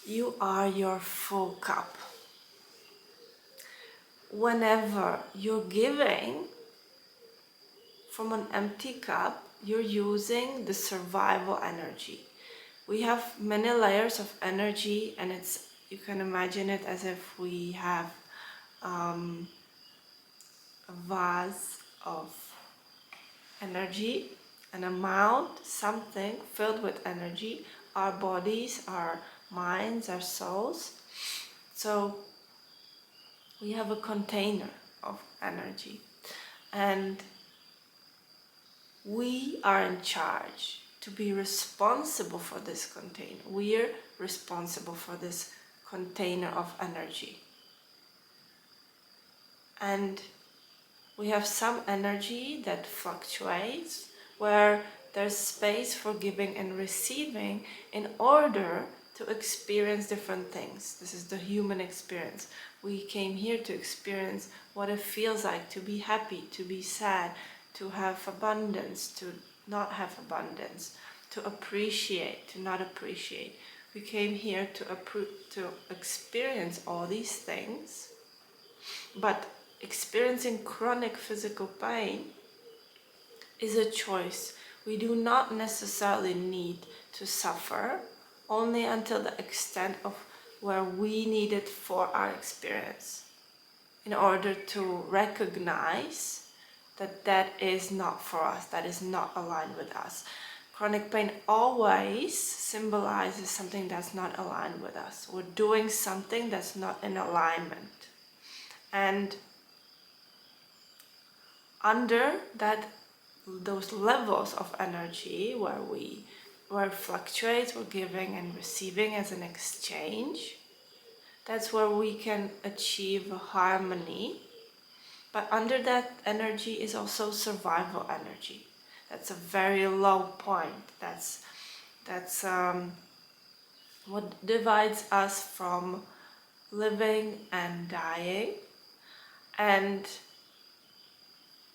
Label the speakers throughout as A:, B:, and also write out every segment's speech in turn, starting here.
A: You are your full cup. Whenever you're giving from an empty cup, you're using the survival energy. We have many layers of energy, and you can imagine it as if we have a vase of energy, an amount, something filled with energy, our bodies, our minds, our souls. So we have a container of energy, and we are in charge to be responsible for this container. We're responsible for this container of energy. And we have some energy that fluctuates, where there's space for giving and receiving in order to experience different things. This is the human experience. We came here to experience what it feels like to be happy, to be sad, to have abundance, to not have abundance, to appreciate, to not appreciate. We came here to experience all these things, but experiencing chronic physical pain is a choice. We do not necessarily need to suffer, only until the extent of where we need it for our experience, in order to recognize that that is not for us, that is not aligned with us. Chronic pain always symbolizes something that's not aligned with us. We're doing something that's not in alignment. And under those levels of energy where it fluctuates, we're giving and receiving as an exchange, that's where we can achieve harmony. But under that energy is also survival energy. That's a very low point. That's what divides us from living and dying. And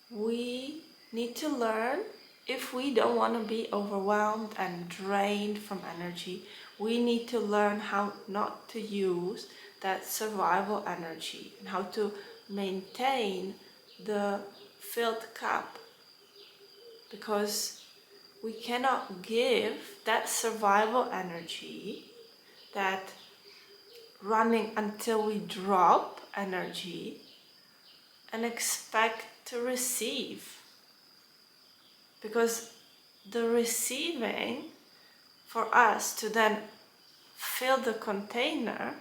A: we need to learn, if we don't want to be overwhelmed and drained from energy, we need to learn how not to use that survival energy and how to maintain the filled cup, because we cannot give that survival energy, that running until we drop energy, and expect to receive, because the receiving for us to then fill the container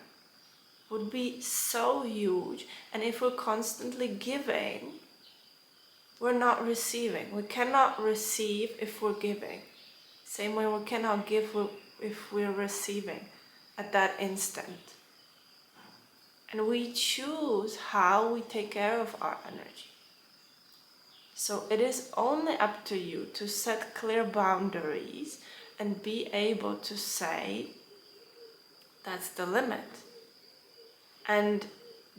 A: would be so huge. And if we're constantly giving, we're not receiving. We cannot receive if we're giving. Same way we cannot give if we're receiving at that instant. And we choose how we take care of our energy. So it is only up to you to set clear boundaries and be able to say, that's the limit. And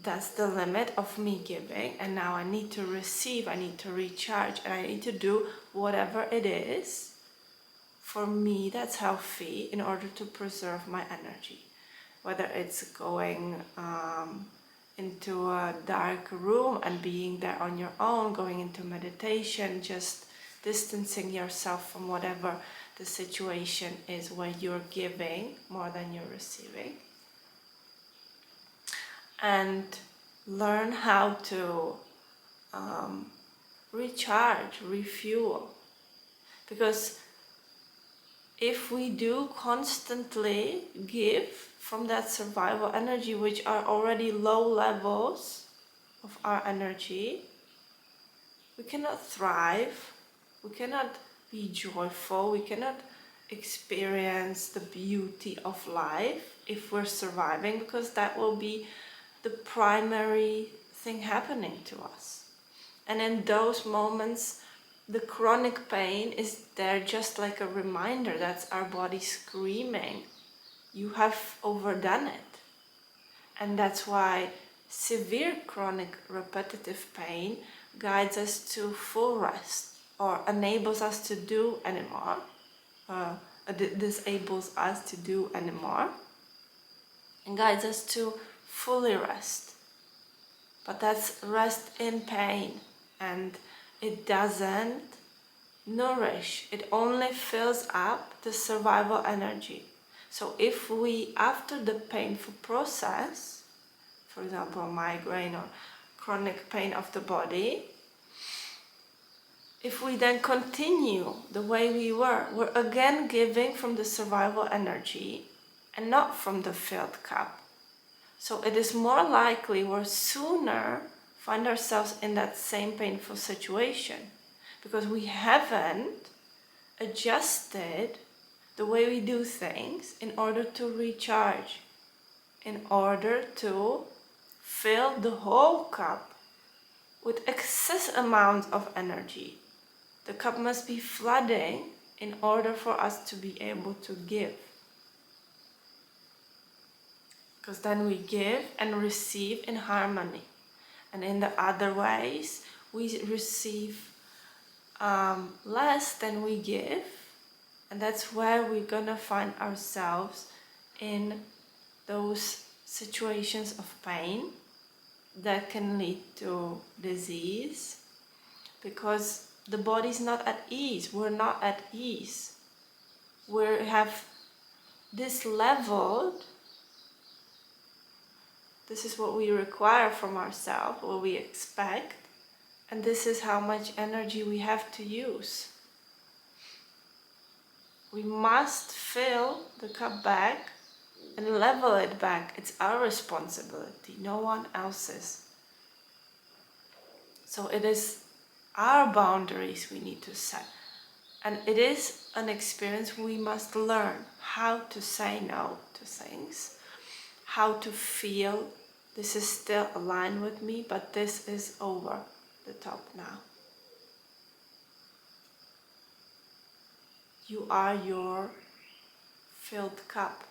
A: that's the limit of me giving, and now I need to receive, I need to recharge, and I need to do whatever it is for me that's healthy in order to preserve my energy. Whether it's going into a dark room and being there on your own, going into meditation, just distancing yourself from whatever the situation is where you're giving more than you're receiving. And learn how to recharge, refuel. Because if we do constantly give from that survival energy, which are already low levels of our energy, we cannot thrive, we cannot be joyful, we cannot experience the beauty of life if we're surviving, because that will be the primary thing happening to us. And in those moments, the chronic pain is there just like a reminder. That's our body screaming, you have overdone it. And that's why severe chronic repetitive pain guides us to full rest, or enables us to do anymore, disables us to do anymore. and guides us to fully rest. But that's rest in pain, and it doesn't nourish, it only fills up the survival energy. So if we, after the painful process, for example migraine or chronic pain of the body, if we then continue the way we were, we're again giving from the survival energy and not from the filled cup. So it is more likely we'll sooner find ourselves in that same painful situation because we haven't adjusted the way we do things in order to recharge, in order to fill the whole cup with excess amounts of energy. The cup must be flooding in order for us to be able to give. Because then we give and receive in harmony. And in the other ways, we receive less than we give. And that's where we're gonna find ourselves in those situations of pain that can lead to disease, because the body's not at ease. We're not at ease. We have this leveled. This is what we require from ourselves, what we expect, and this is how much energy we have to use. We must fill the cup back and level it back. It's our responsibility, no one else's. So it is our boundaries we need to set. And it is an experience we must learn how to say no to things, how to feel this is still aligned with me, but this is over the top now. You are your filled cup.